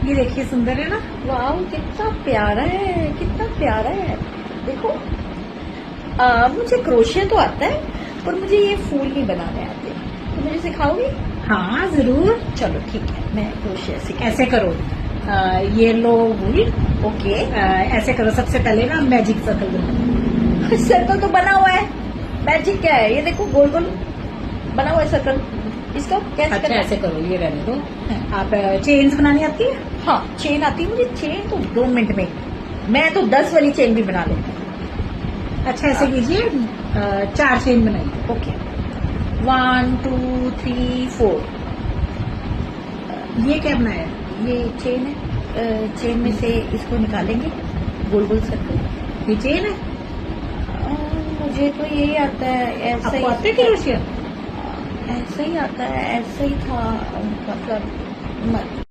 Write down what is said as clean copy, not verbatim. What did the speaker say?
ये देखिए सुंदर है ना। वाह कितना प्यारा है, कितना प्यारा है। देखो मुझे क्रोशिया तो आता है पर मुझे ये फूल नहीं बनाने आते, तो मुझे सिखाओगी? हाँ जरूर। चलो ठीक है, मैं क्रोशिया सीख। ऐसे करो, ये लो वूल। ओके ऐसे करो, सबसे पहले ना मैजिक सर्कल बनाओ। सर्कल तो बना हुआ है, मैजिक क्या है? ये देखो गोल गोल बना हुआ है सर्कल, इसका कैसे अच्छा करना है? ऐसे करो, ये रहने दो। आप चेन्स बनानी आती है? हाँ चेन आती है मुझे, चेन तो 2 मिनट में, मैं तो 10 वाली चेन भी बना लेती हूँ। अच्छा ऐसे कीजिए, 4 चेन बनाइए। ओके 1 2 3 4। ये क्या बनाया? ये चेन है, चेन में से इसको निकालेंगे गोल गोल सर्कल। ये चेन है? मुझे तो यही आता है, ऐसा आपको आता है क्रोशिया? ऐसा ही आता है, ऐसा ही था मतलब